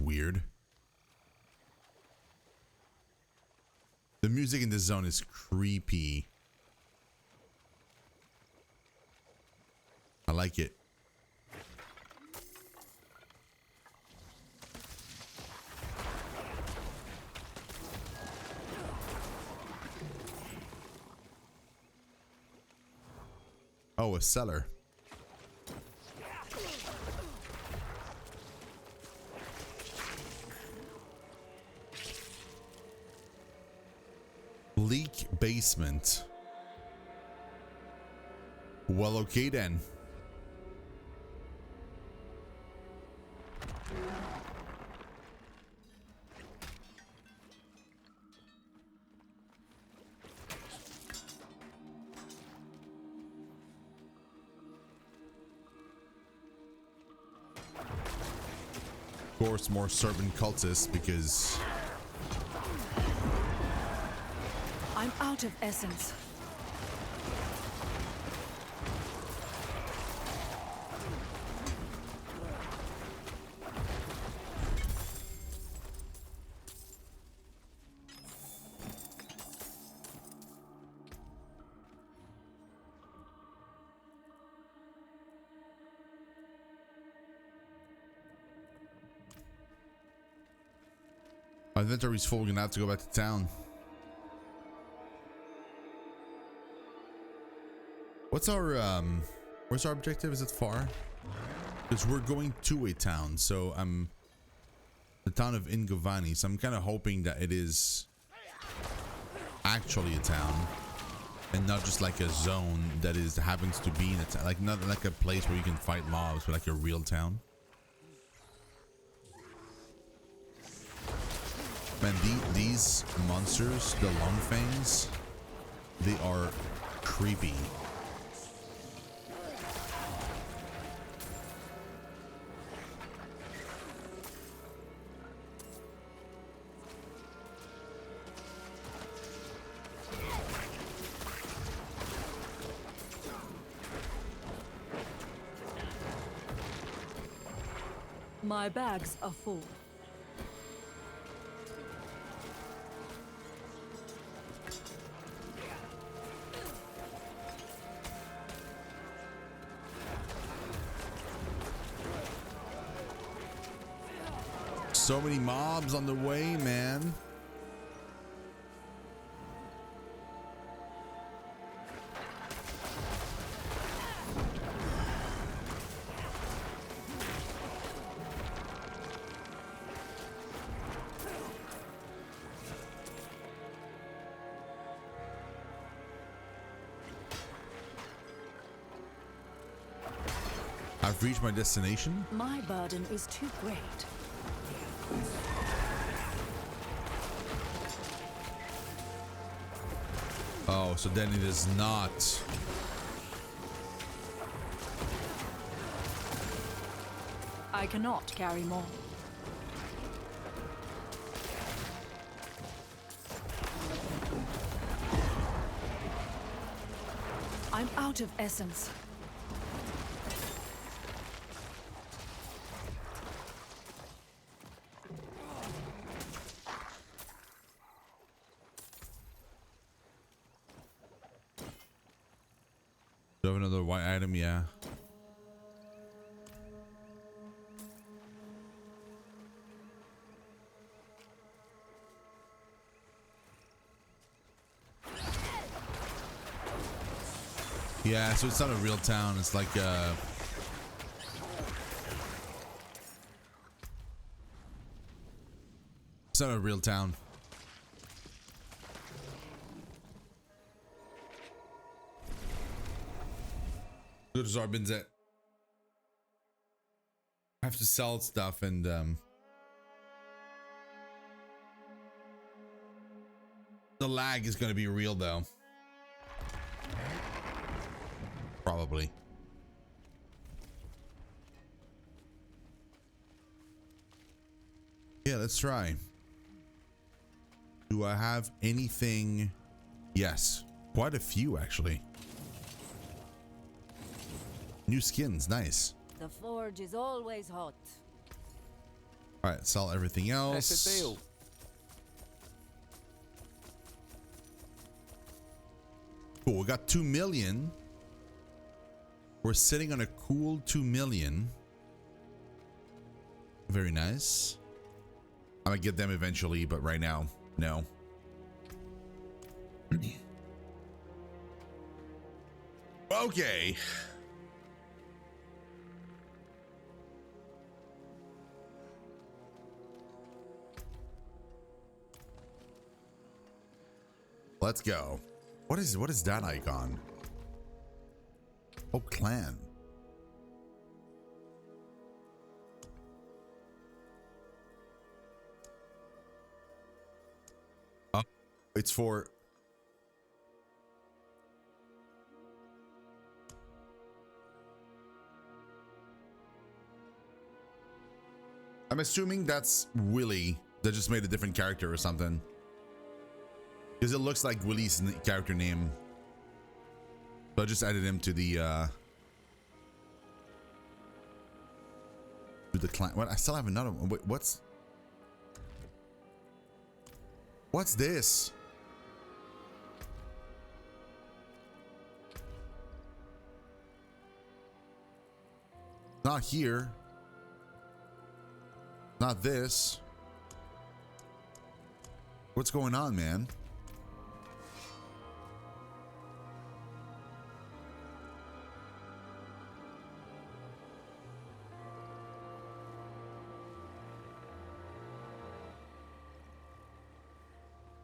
weird. The music in this zone is creepy. I like it. Oh, a cellar. Bleak basement. Well, okay then. Of course, more servant cultists because I'm out of essence. my inventory's full. We're gonna have to go back to town. What's our where's our objective? Is it far? Because we're going to a town, so the town of Yngovani, so I'm kind of hoping that it is actually a town and not just like a zone that happens to be in a town, like not like a place where you can fight mobs, but like a real town. Man, these monsters, the long fangs, they are creepy. My bags are full. So many mobs on the way, man. I've reached my destination. My burden is too great. Oh, so then it is not. I cannot carry more. I'm out of essence. Do I have another white item? Yeah. Yeah, so it's not a real town. It's like it's not a real town. Good as Arbin's at. I have to sell stuff and the lag is going to be real though. Probably. Yeah, let's try. Do I have anything? Yes, quite a few actually. New skins, nice. The forge is always hot. All right, sell everything else. That's a deal. Cool, we got 2 million. We're sitting on a cool 2 million. Very nice. I'm gonna get them eventually, but right now, no. Okay. Let's go. What is that icon? Oh, clan. Oh, it's for I'm assuming that's Willie that just made a different character or something. Because it looks like Willie's character name. So I just added him to the clan. What? I still have another one. Wait, what's this? Not here. Not this. What's going on, man?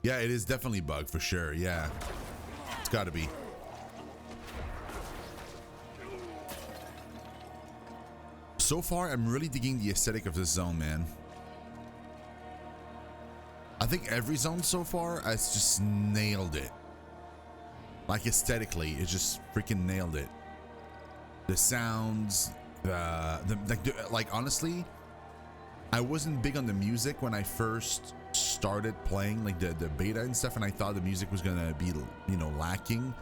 Yeah, it is definitely bug for sure. Yeah, it's got to be. So far, I'm really digging the aesthetic of this zone, man. I think every zone so far has just nailed it. Like aesthetically, it just freaking nailed it. The sounds, like honestly, I wasn't big on the music when I first started playing, like the beta and stuff, and I thought the music was gonna be, you know, lacking.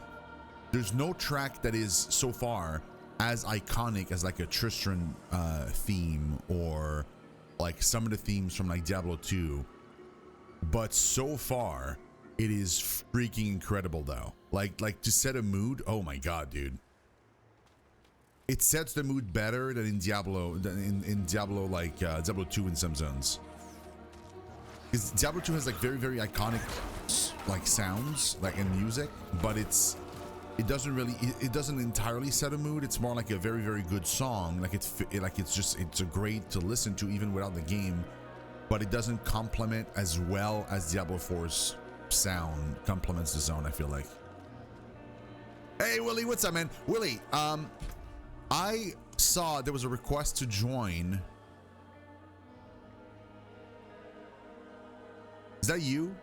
There's no track that is so far as iconic as like a Tristram theme or like some of the themes from like Diablo 2, but so far it is freaking incredible though. Like to set a mood, oh my god, dude, it sets the mood better than in Diablo like Diablo 2 in some zones, because Diablo 2 has like very iconic like sounds like in music, but it doesn't entirely set a mood. It's more like a very good song. Like it's a great to listen to even without the game, but it doesn't complement as well as Diablo 4's sound complements the zone, I feel like. Hey Willie, what's up, man? Willie, I saw there was a request to join. Is that you?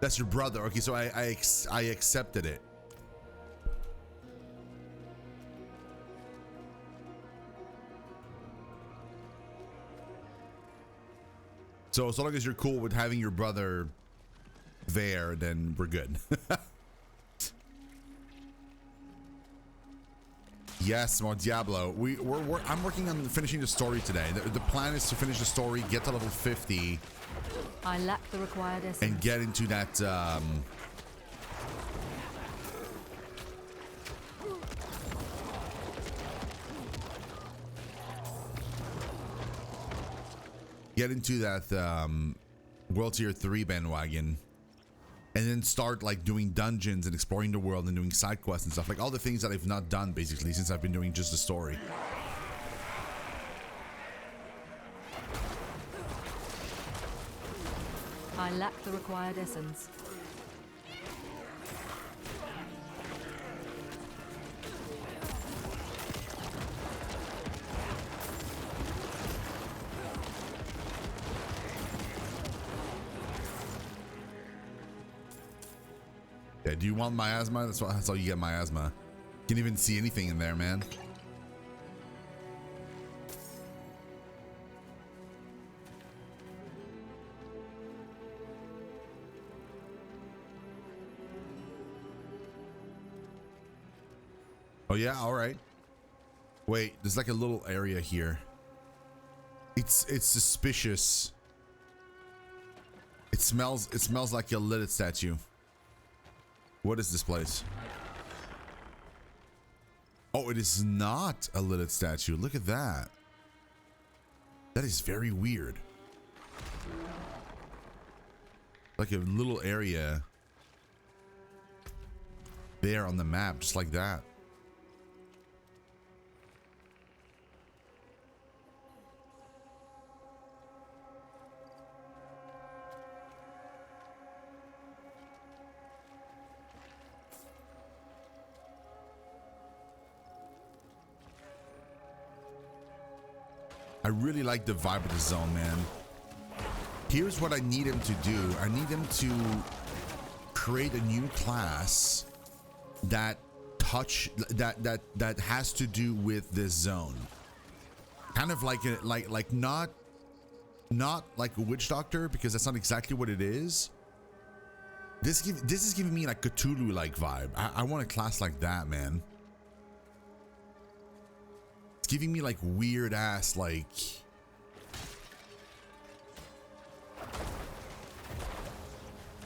That's your brother. Okay, so I accepted it. So long as you're cool with having your brother there, then we're good. Yes, more Diablo. I'm working on finishing the story today. The plan is to finish the story, get to level 50. I lack the required essence. And get into that World Tier 3 bandwagon, and then start like doing dungeons and exploring the world and doing side quests and stuff, like all the things that I've not done basically since I've been doing just the story. I lack the required essence. Yeah, do you want miasma? That's how you get miasma. Can't even see anything in there, man. Oh yeah, all right. Wait, there's like a little area here. It's suspicious. It smells like a Lilith statue. What is this place? Oh, it is not a Lilith statue. Look at that. That is very weird. Like a little area there on the map, just like that. I really like the vibe of the zone, man. Here's what I need him to do. I need him to create a new class that has to do with this zone. Kind of like not like a witch doctor, because that's not exactly what it is. This is giving me like Cthulhu like vibe. I want a class like that, man. It's giving me like weird ass like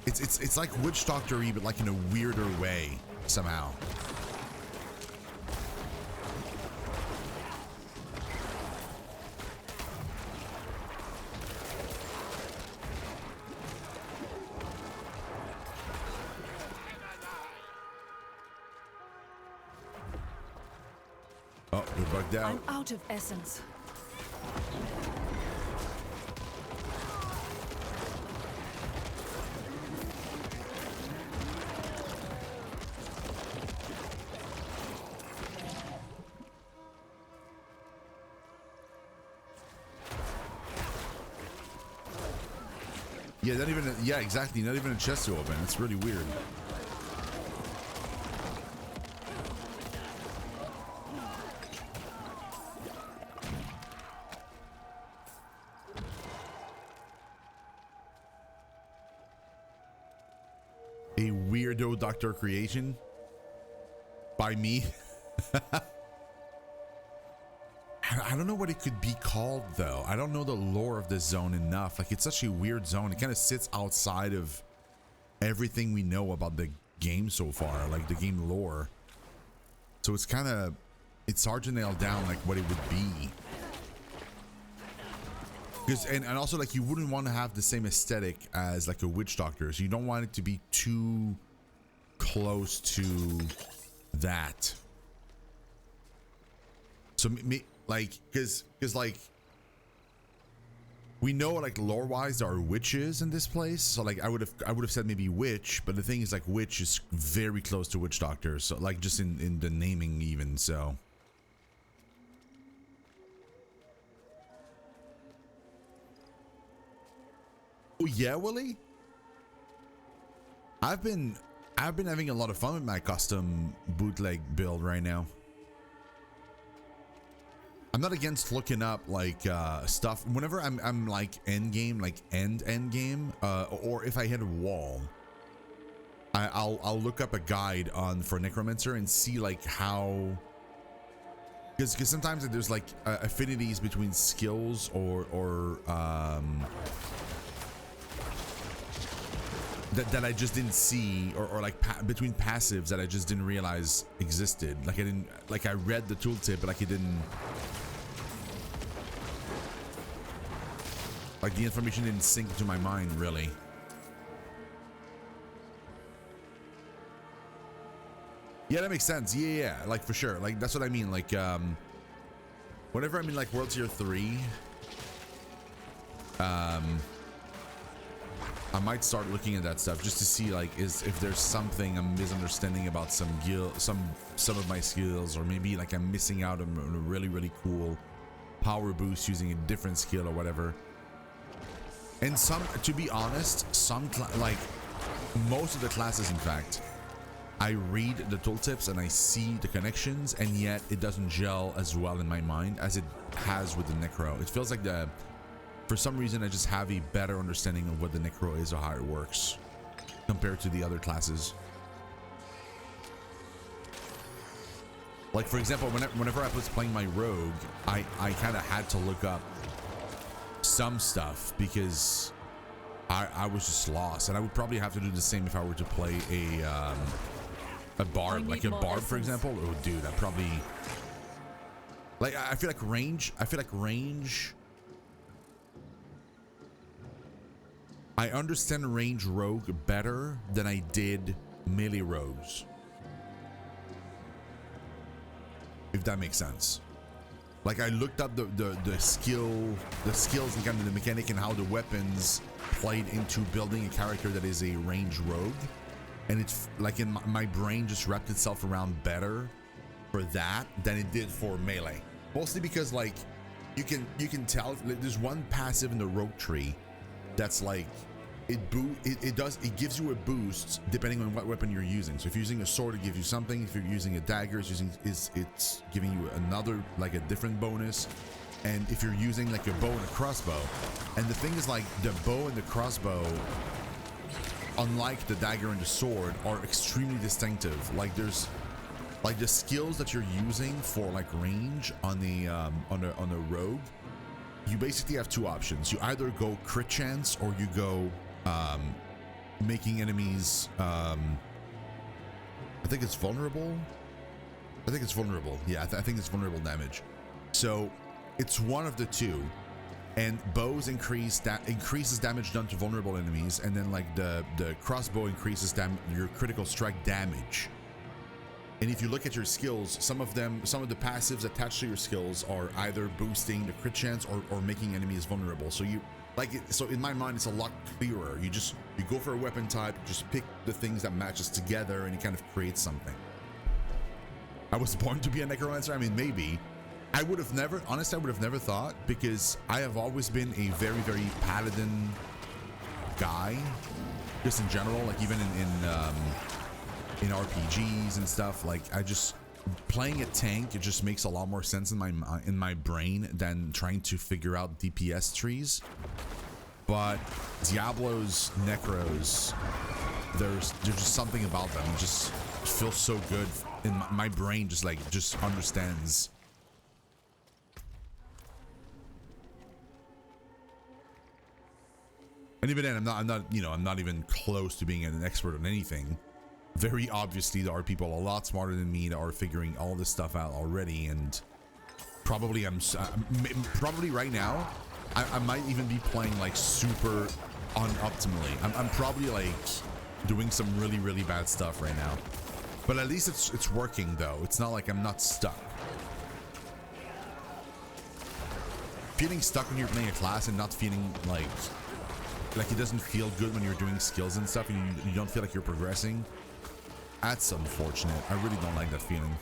it's like witch doctor-y, but like in a weirder way somehow. Oh, we're bugged out. I'm out of essence. Yeah, not even. Yeah, exactly. Not even a chest to open. It's really weird. A weirdo doctor creation by me. I don't know what it could be called though. I don't know the lore of this zone enough. Like, it's such a weird zone. It kind of sits outside of everything we know about the game so far, like the game lore. So it's kind of, it's hard to nail down like what it would be. Because and also like you wouldn't want to have the same aesthetic as like a witch doctor. So you don't want it to be too close to that. So like, because like we know like lore wise there are witches in this place, so like I would have said maybe witch, but the thing is like witch is very close to witch doctor, so like just in the naming even. So oh yeah, Willie, I've been having a lot of fun with my custom bootleg build right now. I'm not against looking up like stuff whenever I'm like end game, like end game, or if I hit a wall, I'll look up a guide for Necromancer and see like how, because sometimes there's like affinities between skills or that I just didn't see, or like between passives that I just didn't realize existed. Like I read the tooltip, but like it didn't. Like the information didn't sink into my mind, really. Yeah, that makes sense. Yeah, like for sure. Like that's what I mean. Like whenever I'm in like World Tier 3, I might start looking at that stuff just to see like if there's something I'm misunderstanding about some of my skills, or maybe like I'm missing out on a really cool power boost using a different skill or whatever. And to be honest, like most of the classes, in fact, I read the tooltips and I see the connections, and yet it doesn't gel as well in my mind as it has with the Necro. It feels like for some reason, I just have a better understanding of what the Necro is or how it works compared to the other classes. Like, for example, whenever I was playing my rogue, I kind of had to look up some stuff because I was just lost, and I would probably have to do the same if I were to play a bard, like a bard, for example. Oh, dude, I probably like. I feel like range. I understand range rogue better than I did melee rogues, if that makes sense. Like, I looked up the skills and kind of the mechanic and how the weapons played into building a character that is a range rogue, and it's like in my brain just wrapped itself around better for that than it did for melee. Mostly because, like, you can tell there's one passive in the rogue tree that's like it gives you a boost depending on what weapon you're using. So if you're using a sword, it gives you something. If you're using a dagger, it's giving you another, like, a different bonus. And if you're using like a bow and a crossbow, and the thing is, like, the bow and the crossbow, unlike the dagger and the sword, are extremely distinctive. Like, there's like the skills that you're using for like range on the rogue, you basically have two options. You either go crit chance or you go making enemies I think it's vulnerable. Yeah, I think it's vulnerable damage. So it's one of the two. And bows increases damage done to vulnerable enemies, and then like the crossbow increases your critical strike damage. And if you look at your skills, some of the passives attached to your skills are either boosting the crit chance or making enemies vulnerable. So you like it. So in my mind, it's a lot clearer. You go for a weapon type, just pick the things that matches together, and you kind of create something. I was born to be a necromancer. I mean, maybe. I would have never thought, because I have always been a very, very paladin guy, just in general. Like, even in RPGs and stuff, like, playing a tank, it just makes a lot more sense in my brain than trying to figure out DPS trees. But Diablo's necros, there's just something about them. It just feels so good, and my brain just understands. And even then, I'm not even close to being an expert on anything. Very obviously, there are people a lot smarter than me that are figuring all this stuff out already, and probably right now, I might even be playing like super unoptimally. I'm probably like doing some really, really bad stuff right now, but at least it's working though. It's not like I'm not stuck. Feeling stuck when you're playing a class and not feeling like it doesn't feel good when you're doing skills and stuff, and you don't feel like you're progressing. That's unfortunate. I really don't like that feeling.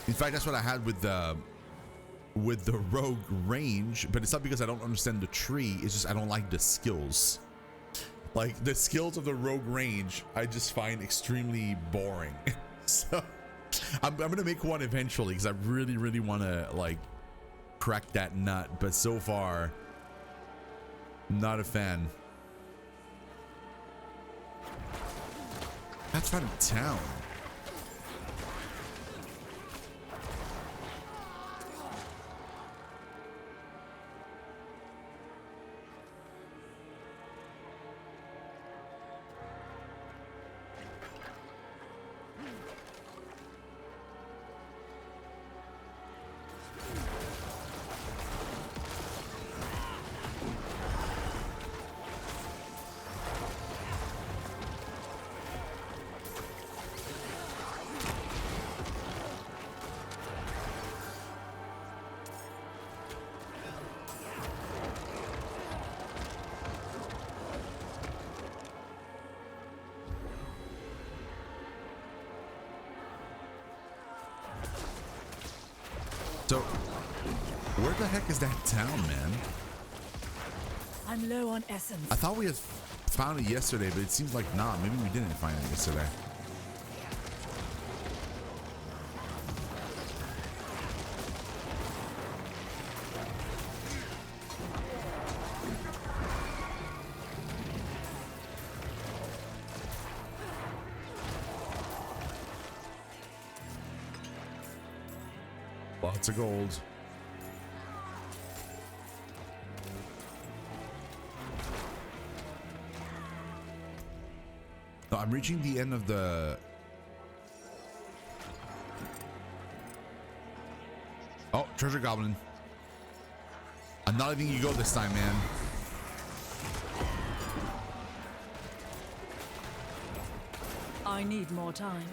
In fact, that's what I had with the rogue range, but it's not because I don't understand the tree. It's just I don't like the skills. Like, the skills of the rogue range, I just find extremely boring. So I'm gonna make one eventually, because I really, really want to like crack that nut. But so far, not a fan. That's out of town. So, where the heck is that town, man? I'm low on essence. I thought we had found it yesterday, but it seems like not. Maybe we didn't find it yesterday. Lots of gold. No, I'm reaching the end of the... Oh, treasure goblin. I'm not letting you go this time, man. I need more time.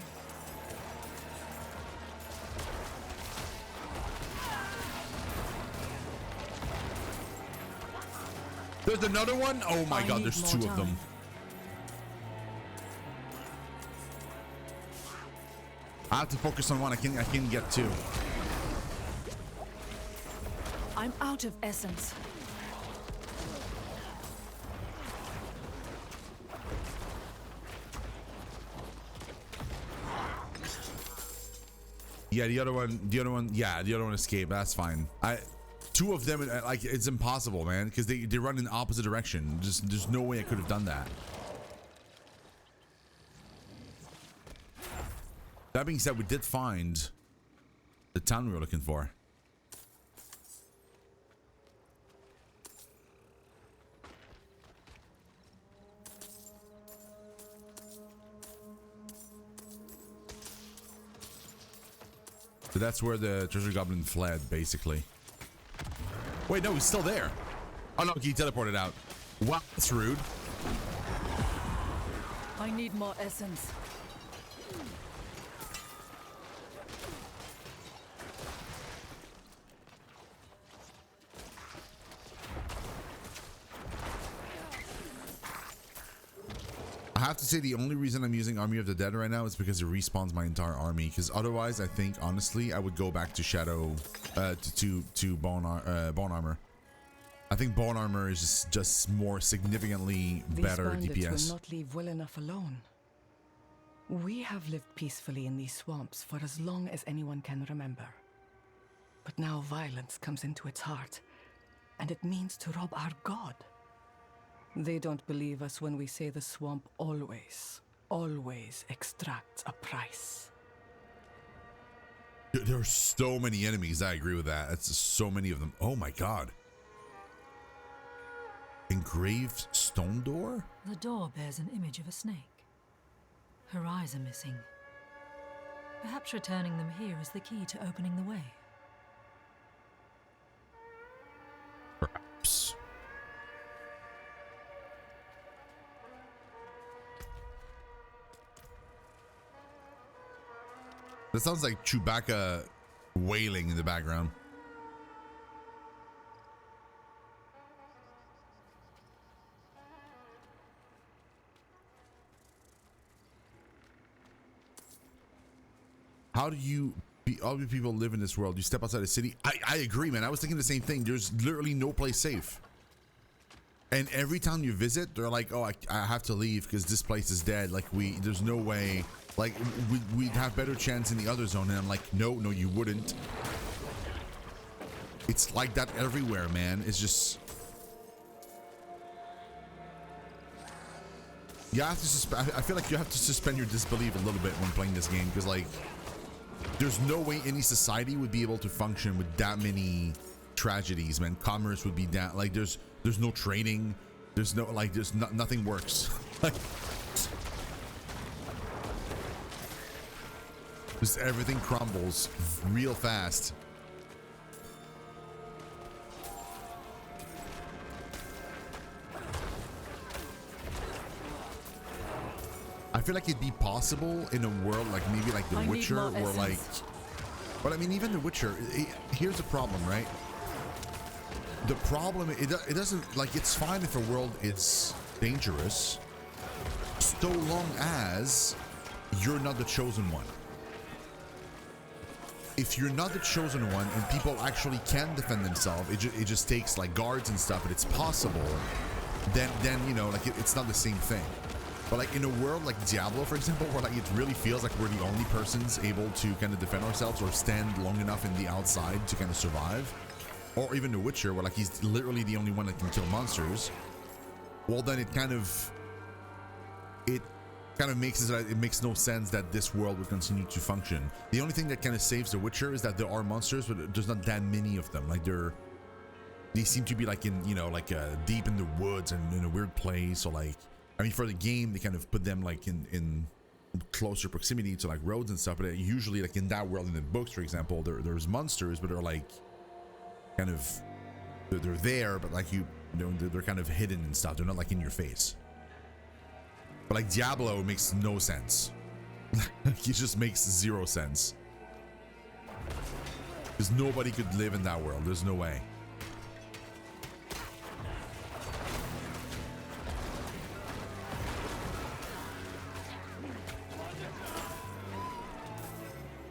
There's another one? Oh my god, there's two of them. I have to focus on one. I can get two. I'm out of essence. Yeah, the other one escaped. That's fine. Two of them, like, it's impossible, man, because they run in the opposite direction. Just there's no way I could have done that. That being said, we did find the town we were looking for. So that's where the treasure goblin fled, basically. Wait, no, he's still there. Oh no, he teleported out. Wow, that's rude. I need more essence. I have to say the only reason I'm using Army of the Dead right now is because it respawns my entire army. Because otherwise, I think honestly, I would go back to Shadow, to Bone Armor. I think Bone Armor is just more significantly better DPS. These bandits will not leave well enough alone. We have lived peacefully in these swamps for as long as anyone can remember. But now violence comes into its heart, and it means to rob our god. They don't believe us when we say the swamp always extracts a price. There are so many enemies. I agree with that. That's just so many of them. Oh my god. Engraved stone door? The door bears an image of a snake. Her eyes are missing. Perhaps returning them here is the key to opening the way. Perhaps. That sounds like Chewbacca wailing in the background. How do you all the people live in this world? You step outside the city. I agree, man. I was thinking the same thing. There's literally no place safe. And every time you visit, they're like, oh, I have to leave because this place is dead. Like, there's no way. Like, we'd have better chance in the other zone. And I'm like, no, you wouldn't. It's like that everywhere, man. It's just... You have to I feel like you have to suspend your disbelief a little bit when playing this game. Because, like, there's no way any society would be able to function with that many tragedies, man. Commerce would be down. Like, there's no trading. There's no, like, nothing works. Like... Just everything crumbles real fast. I feel like it'd be possible in a world like maybe like The Witcher, or like... But I mean, even The Witcher, here's the problem, right? The problem, it doesn't, like, it's fine if a world is dangerous, so long as you're not the chosen one. If you're not the chosen one and people actually can defend themselves, it just takes like guards and stuff, and it's possible, then you know, like it's not the same thing. But like in a world like Diablo, for example, where like it really feels like we're the only persons able to kind of defend ourselves or stand long enough in the outside to kind of survive, or even The Witcher, where like he's literally the only one that can kill monsters, well then it kind of, it kind of makes it so that it makes no sense that this world would continue to function. The only thing that kind of saves The Witcher is that there are monsters, but there's not that many of them. Like they seem to be like in, you know, like deep in the woods and in a weird place. Or like, I mean, for the game, they kind of put them like in closer proximity to like roads and stuff. But usually, like in that world, in the books, for example, there's monsters, but they're like kind of they're there, but like you know, they're kind of hidden and stuff. They're not like in your face. But like Diablo makes no sense. It just makes zero sense. Because nobody could live in that world. There's no way.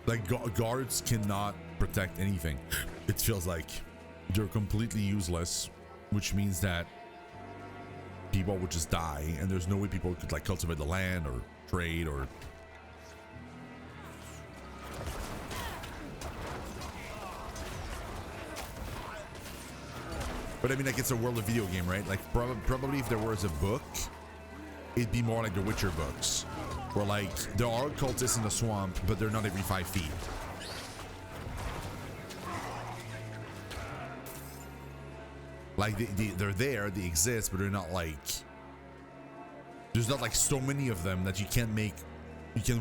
Like guards cannot protect anything. It feels like they're completely useless, which means that people would just die, and there's no way people could like cultivate the land or trade or. But I mean, like, it's a world of video game, right? Like probably if there was a book, it'd be more like the Witcher books, where like there are cultists in the swamp, but they're not every 5 feet. Like they're there, they exist, but they're not like. There's not like so many of them that you can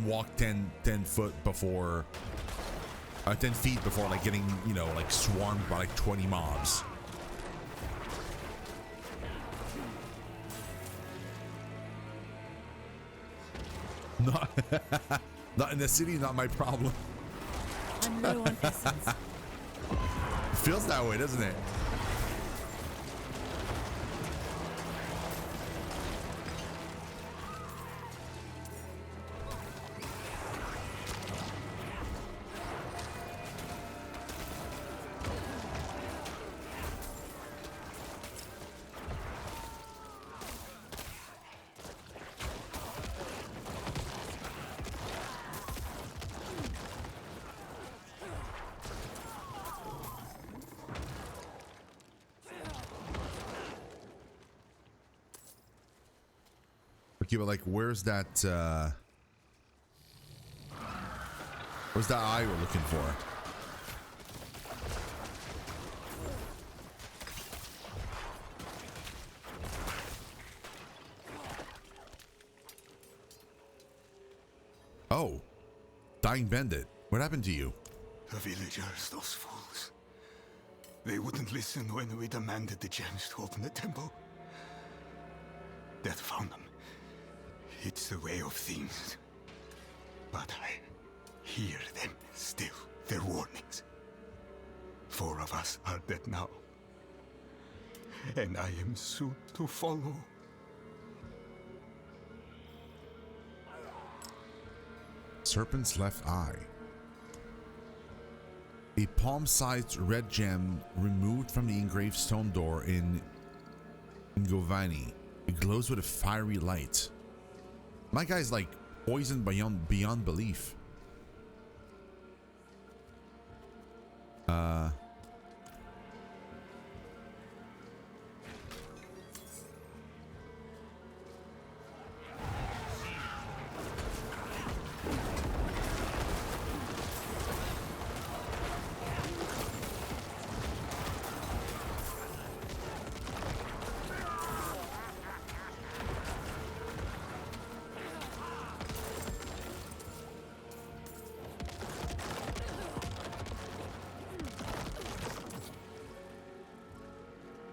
walk 10 foot before, 10 feet before like getting, you know, like swarmed by like 20 mobs. Not in the city, not my problem. I'm low on essence. It feels that way, doesn't it? Okay, but like, where's that eye we're looking for? Oh, Dying Bandit. What happened to you? The villagers, those fools. They wouldn't listen when we demanded the gems to open the temple. Death found them. It's the way of things. But I hear them still, their warnings. 4 of us are dead now. And I am soon to follow. Serpent's left eye. A palm-sized red gem removed from the engraved stone door in Yngovani. It glows with a fiery light. My guy's like poisoned beyond belief.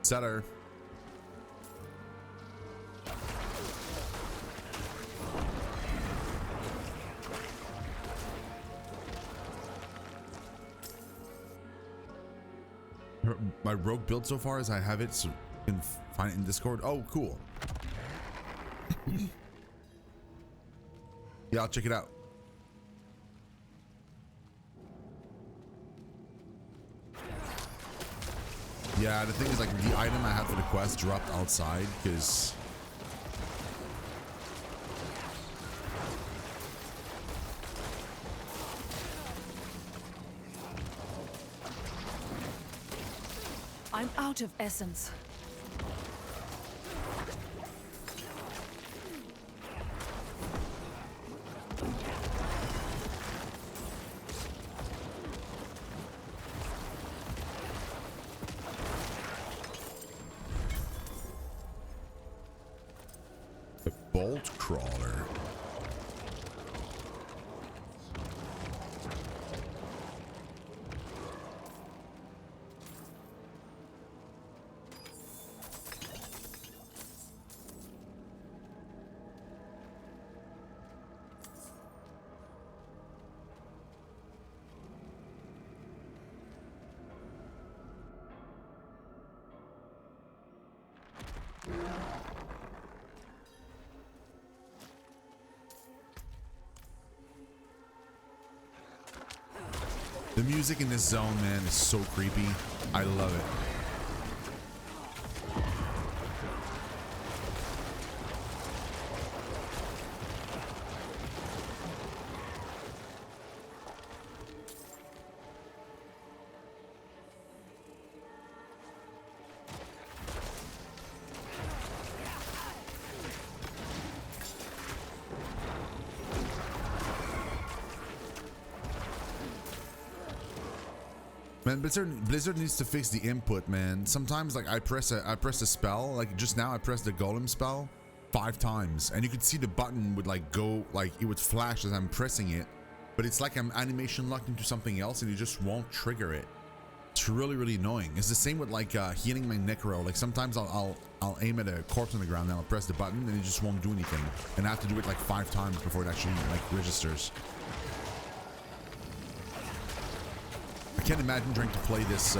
Setter. My rogue build so far is I have it, so you can find it in Discord. Oh, cool. Yeah, I'll check it out. Yeah, the thing is, like, the item I had for the quest dropped outside because I'm out of essence. The bolt crawler. The music in this zone, man, is so creepy. I love it. Man, Blizzard needs to fix the input, man. Sometimes, like, I press a spell, like just now I pressed the golem spell 5 times, and you could see the button would like go, like it would flash as I'm pressing it, but it's like I'm animation locked into something else, and you just won't trigger it. It's really, really annoying. It's the same with like healing my necro. Like sometimes I'll aim at a corpse on the ground, and I'll press the button, and it just won't do anything, and I have to do it like 5 times before it actually like registers. I can't imagine trying to play this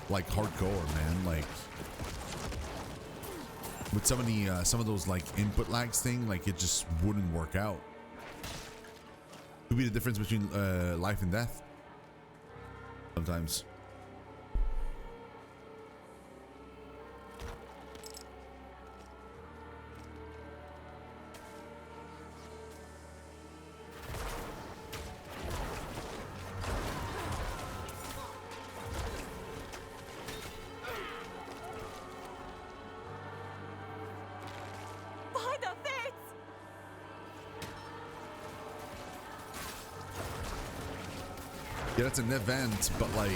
like hardcore, man. Like with some of those like input lags thing, like it just wouldn't work out. It would be the difference between life and death sometimes. Yeah, that's an event, but like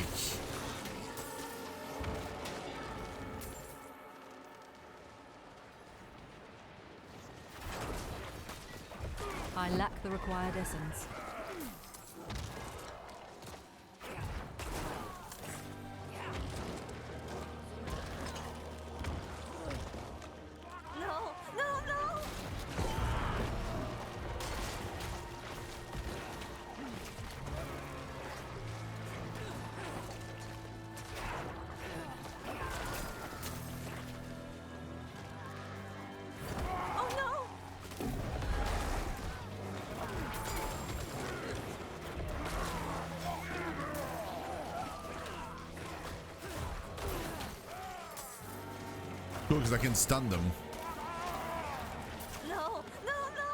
I lack the required essence. cool because I can stun them. No, no, no!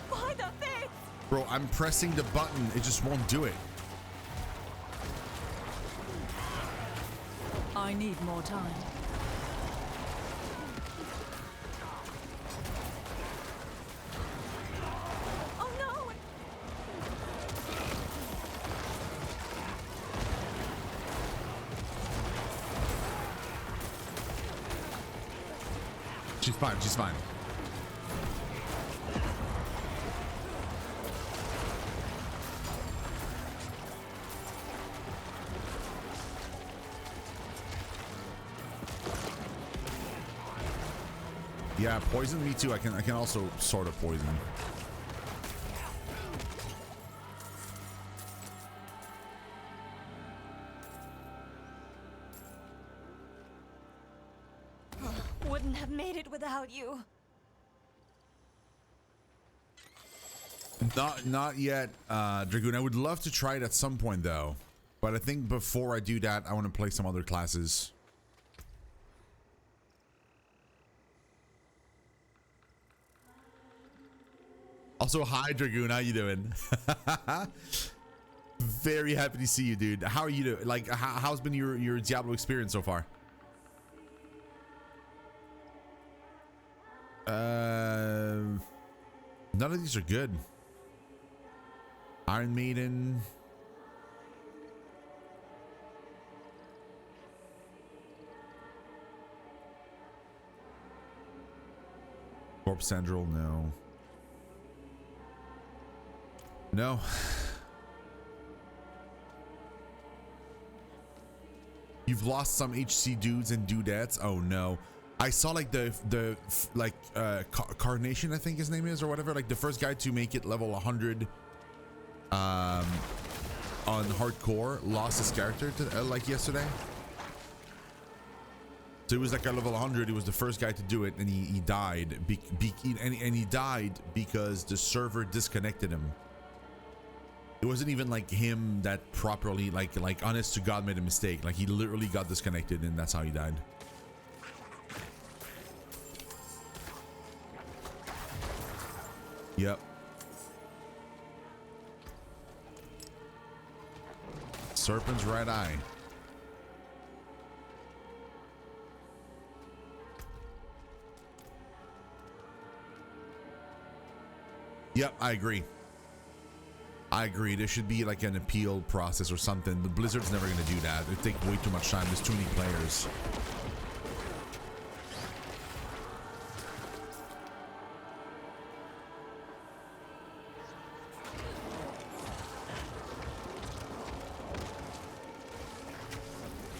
Why the fix? Bro, I'm pressing the button, it just won't do it. I need more time. Oh no! She's fine, she's fine. Yeah, poison me too. I can also sort of poison. Wouldn't have made it without you. Not yet, Dragoon. I would love to try it at some point though. But I think before I do that, I want to play some other classes. Also, hi Dragoon, how you doing? Very happy to see you, dude. How are you doing? Like, how's been your Diablo experience so far? None of these are good. Iron Maiden. Corpse Central, no. No. You've lost some HC dudes and dudettes. Oh no. I saw like Carnation, I think his name is, or whatever, like the first guy to make it level 100 on hardcore lost his character to, like yesterday. So it was like a level 100. He was the first guy to do it, and he died. And he died because the server disconnected him. It wasn't even like him that properly, like honest to God, made a mistake. Like he literally got disconnected, and that's how he died. Yep. Serpent's right eye. Yep, I agree. I agree. There should be like an appeal process or something. The Blizzard's never going to do that. It'd take way too much time. There's too many players.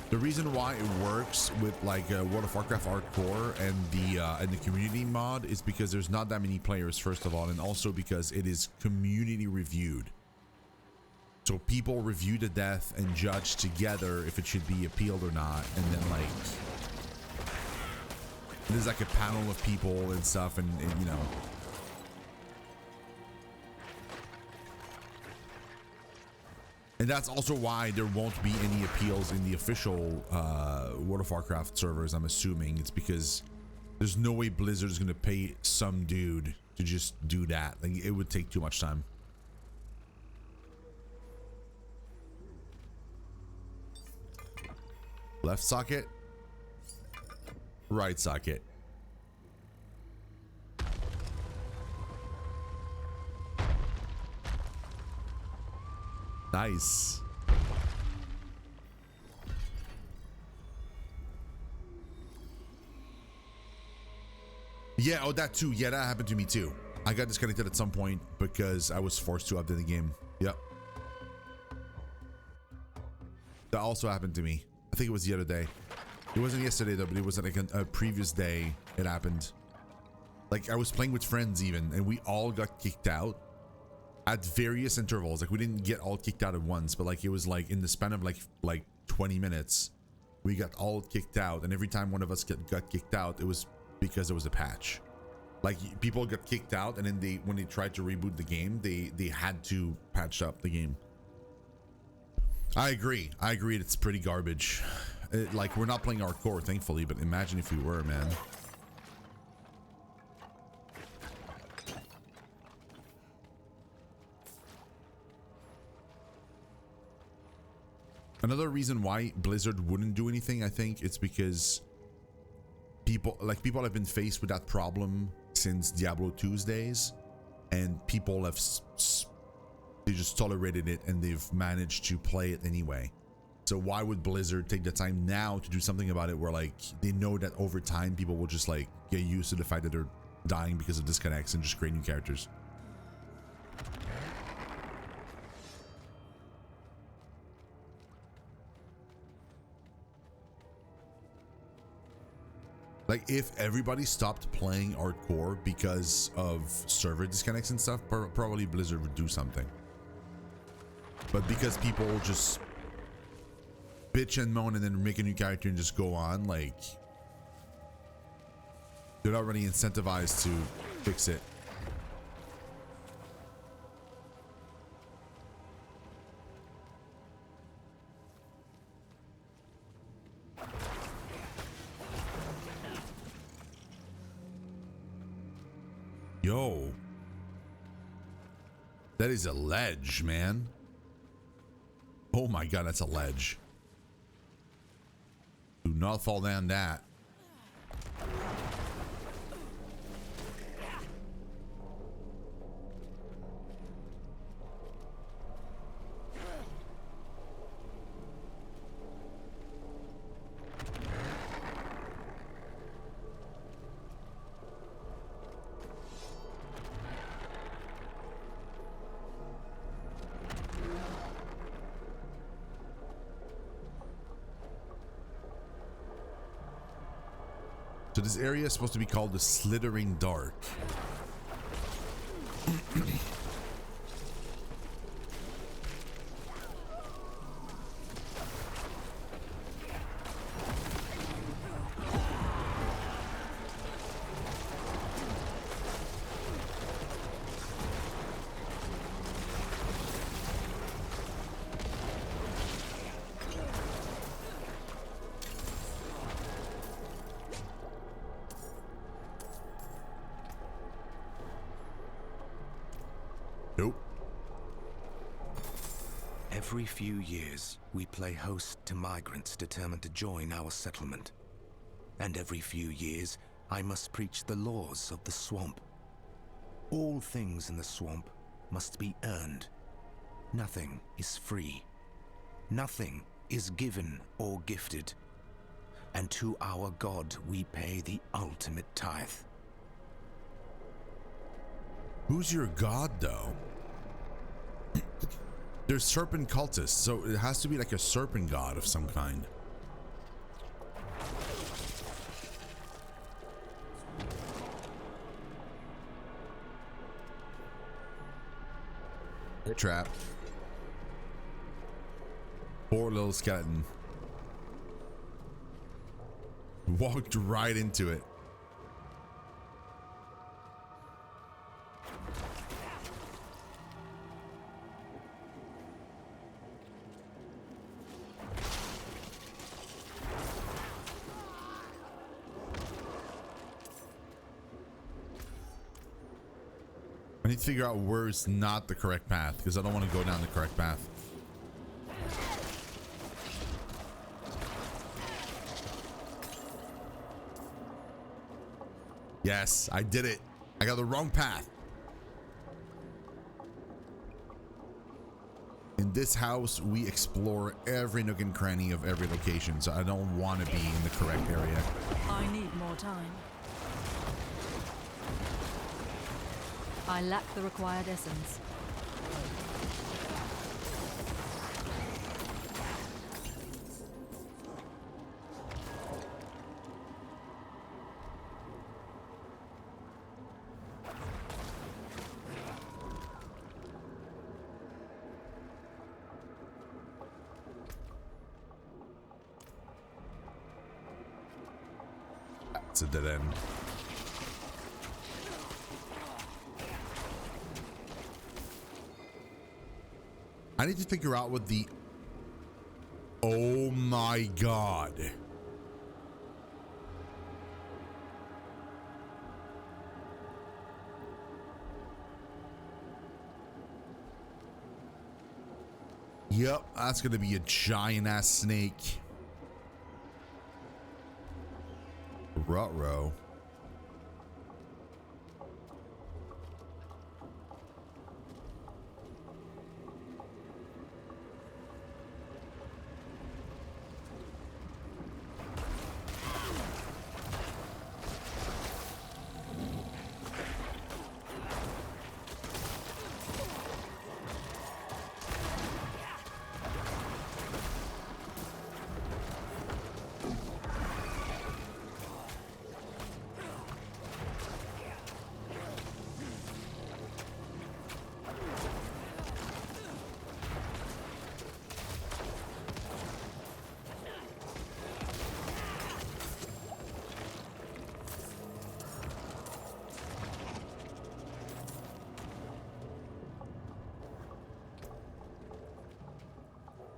The reason why it works with like World of Warcraft Hardcore and the community mod is because there's not that many players, first of all, and also because it is community reviewed. So people review the death and judge together if it should be appealed or not, and then like there's like a panel of people and stuff, and you know. And that's also why there won't be any appeals in the official World of Warcraft servers, I'm assuming. It's because there's no way Blizzard is going to pay some dude to just do that. Like, it would take too much time. Left socket. Right socket. Nice. Yeah, oh, that too. Yeah, that happened to me too. I got disconnected at some point because I was forced to update the game. Yep. That also happened to me. I think it was the other day. It wasn't yesterday though, but it was like a previous day it happened. Like I was playing with friends even, and we all got kicked out at various intervals. Like we didn't get all kicked out at once, but like it was like in the span of like 20 minutes we got all kicked out, and every time one of us got kicked out, it was because there was a patch. Like people got kicked out, and then when they tried to reboot the game, they had to patch up the game. I agree it's pretty garbage. Like we're not playing hardcore thankfully, but imagine if we were, man. Another reason why Blizzard wouldn't do anything, I think, it's because people have been faced with that problem since Diablo Tuesdays, and people have they just tolerated it, and they've managed to play it anyway. So why would Blizzard take the time now to do something about it, where like they know that over time people will just like get used to the fact that they're dying because of disconnects and just create new characters? Like if everybody stopped playing hardcore because of server disconnects and stuff, probably Blizzard would do something. But because people just bitch and moan and then make a new character and just go on, like they're not really incentivized to fix it. Yo, that is a ledge, man. Oh my god, that's a ledge. Do not fall down that. So this area is supposed to be called the Slithering Dark. Nope. Every few years, we play host to migrants determined to join our settlement. And every few years, I must preach the laws of the swamp. All things in the swamp must be earned. Nothing is free. Nothing is given or gifted. And to our God we pay the ultimate tithe. Who's your god, though? There's serpent cultists, so it has to be like a serpent god of some kind. Trap. Poor little skeleton. Walked right into it. I need to figure out where is not the correct path, because I don't want to go down the correct path. Yes, I did it. I got the wrong path. In this house, we explore every nook and cranny of every location, so I don't want to be in the correct area. I need more time. I lack the required essence. That's a dead end. I need to figure out what the... Oh my god. Yep, that's gonna be a giant ass snake. Ruh-roh.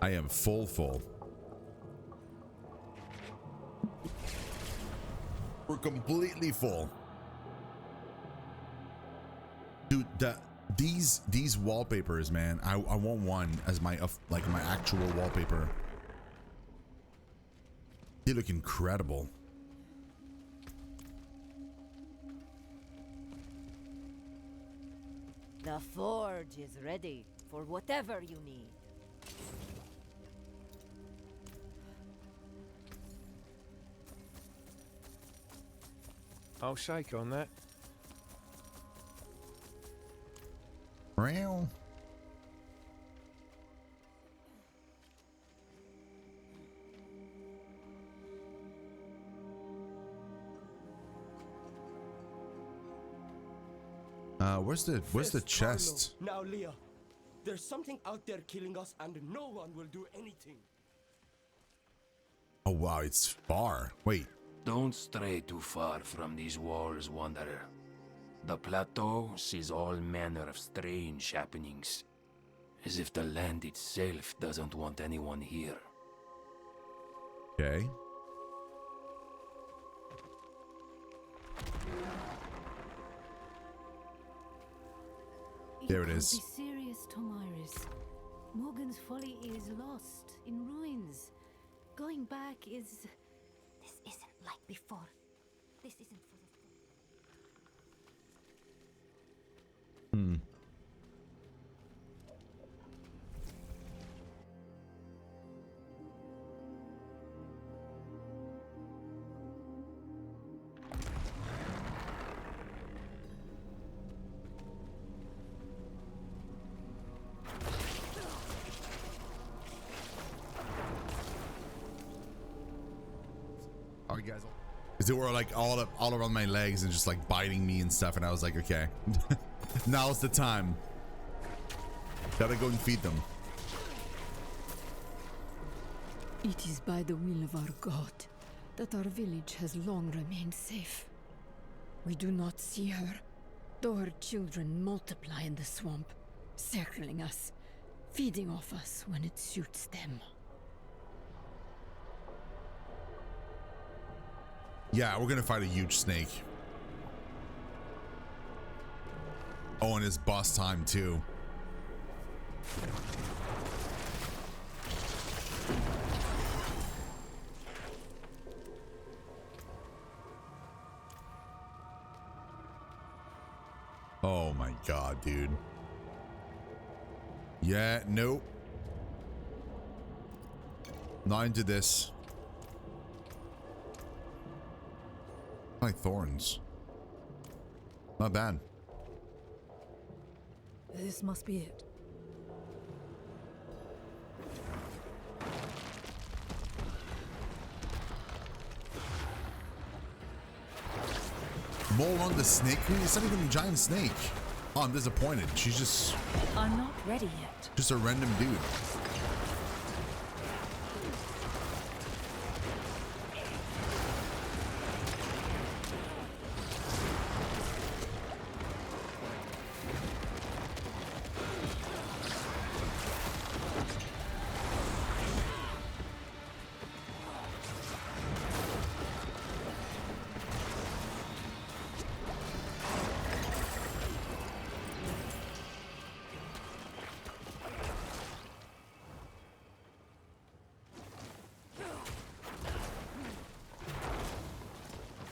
I am full. We're completely full. Dude, these wallpapers, man. I want one as my like my actual wallpaper. They look incredible. The forge is ready for whatever you need. I'll shake on that. Real. Where's the chest? Now, Leah, there's something out there killing us, and no one will do anything. Oh wow, it's far. Wait. Don't stray too far from these walls, Wanderer. The plateau sees all manner of strange happenings, as if the land itself doesn't want anyone here. Okay. There it is. You can't be serious, Tomiris. Morgan's folly is lost, in ruins. Going back is... This isn't like before. This isn't for the... Hmm. Alright guys, because they were like all around my legs and just like biting me and stuff, and I was like, okay, now's the time. Gotta go and feed them. It is by the will of our god that our village has long remained safe. We do not see her, though her children multiply in the swamp, circling us, feeding off us when it suits them. Yeah, we're gonna fight a huge snake. Oh, and it's boss time too. Oh my god, dude. Yeah, nope. Not into this. My thorns. Not bad. This must be it. Mole on the snake queen? It's not even a giant snake. Oh, I'm disappointed. She's just... I'm not ready yet. just a random dude.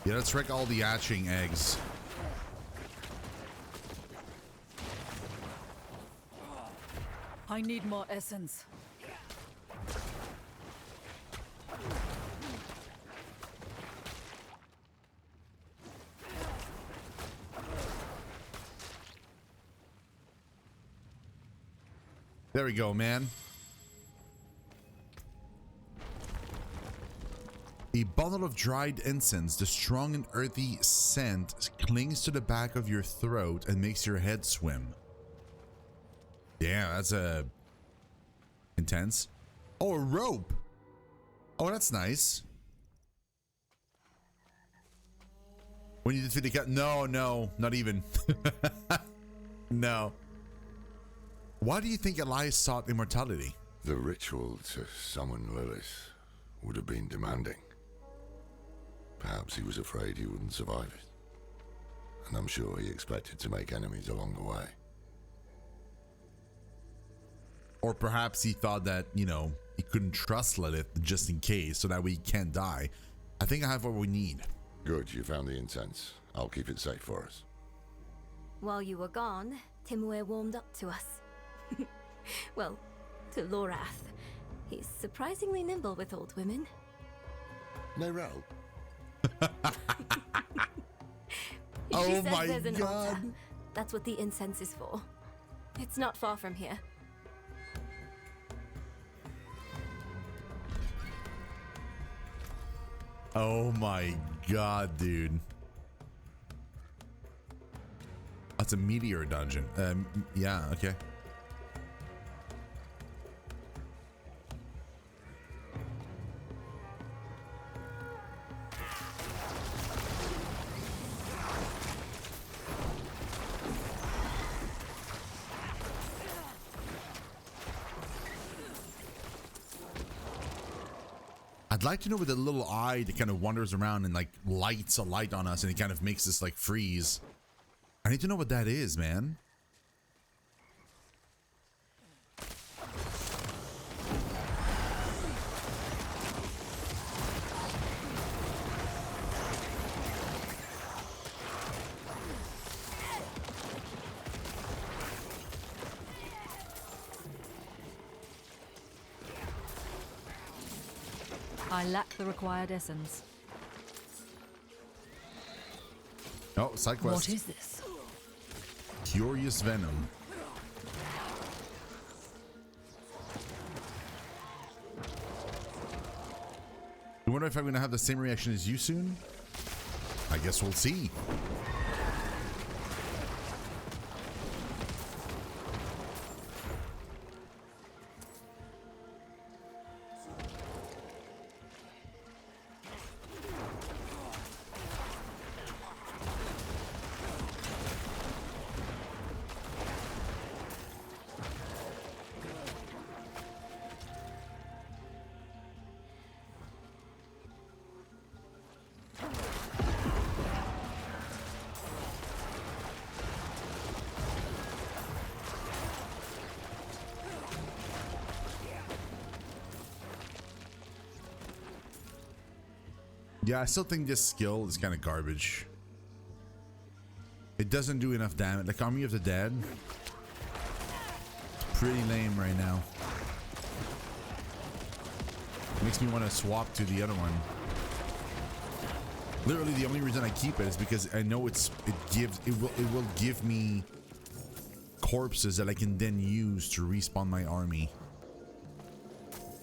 Yeah, let's wreck all the hatching eggs. I need more essence. There we go, man. A bundle of dried incense. The strong and earthy scent clings to the back of your throat and makes your head swim. Yeah, that's intense. Oh, a rope. Oh, that's nice. When you defeat the cat. No, not even. No. Why do you think Elias sought immortality? The ritual to summon Lilith would have been demanding. Perhaps he was afraid he wouldn't survive it. And I'm sure he expected to make enemies along the way. Or perhaps he thought that, you know, he couldn't trust Lilith just in case, so that we can't die. I think I have what we need. Good, you found the incense. I'll keep it safe for us. While you were gone, Timur warmed up to us. Well, to Lorath. He's surprisingly nimble with old women. Nerel? Oh She says my there's an God. altar. That's what the incense is for. It's not far from here. Oh my God, dude. it's a meteor dungeon. Yeah, okay. I'd like to know with the little eye that kind of wanders around and like lights a light on us and it kind of makes us like freeze. I need to know what that is, man. I lack the required essence. Oh, side quest. What is this? Curious Venom. I wonder if I'm going to have the same reaction as you soon. I guess we'll see. Yeah, I still think this skill is kind of garbage. It doesn't do enough damage. Like Army of the Dead, pretty lame right now. Makes me want to swap to the other one. Literally, the only reason I keep it is because I know it will give me corpses that I can then use to respawn my army.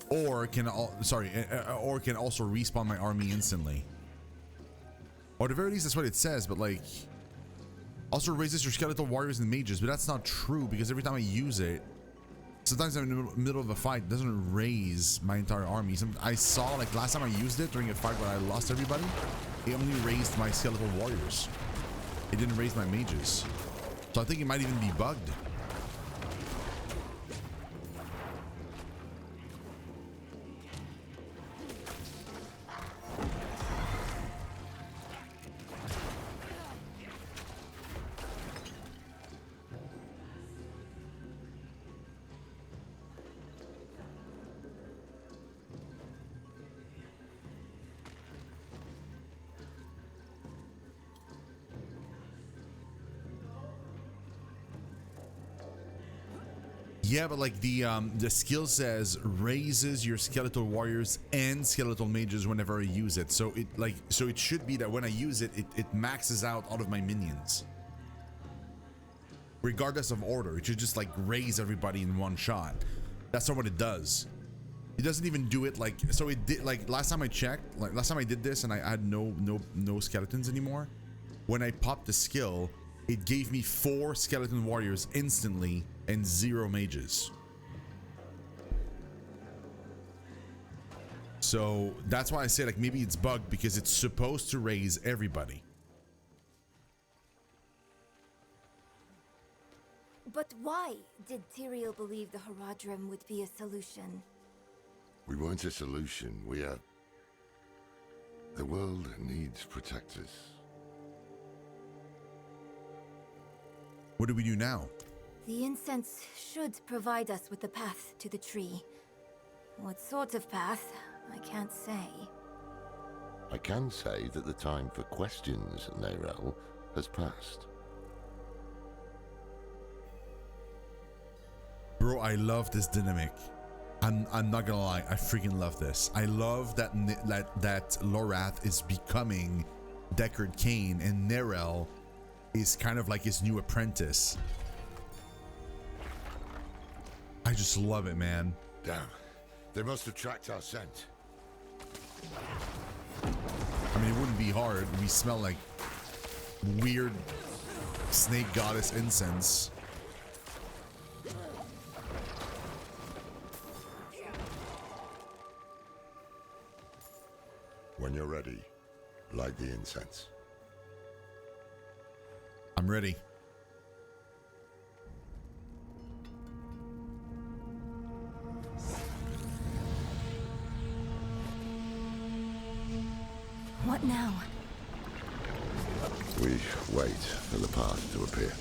Or can also respawn my army instantly. Or at the very least, that's what it says. But like, also raises your skeletal warriors and mages. But that's not true because every time I use it, sometimes I'm in the middle of a fight, it doesn't raise my entire army. I saw like last time I used it during a fight where I lost everybody, it only raised my skeletal warriors. It didn't raise my mages. So I think it might even be bugged. Yeah, but like the skill says raises your skeletal warriors and skeletal mages whenever I use it. So it should be that when I use it, it maxes out all of my minions. Regardless of order, it should just like raise everybody in one shot. That's not what it does. It doesn't even do it like, so it did like last time I checked, like last time I did this and I had no skeletons anymore. When I popped the skill, it gave me 4 skeleton warriors instantly and 0 mages. So that's why I say like maybe it's bugged because it's supposed to raise everybody. But why did Tyrael believe the Haradrim would be a solution? We weren't a solution. We are... The world needs protectors. What do we do now? The incense should provide us with the path to the tree. What sort of path, I can't say. I can say that the time for questions, Neyrel, has passed. Bro, I love this dynamic. I'm not gonna lie, I freaking love this. I love that Lorath is becoming Deckard Cain and Neyrel is kind of like his new apprentice. I just love it, man. Damn, they must have tracked our scent. I mean, it wouldn't be hard. We smell like weird snake goddess incense. When you're ready, light the incense. I'm ready. What now? We wait for the path to appear.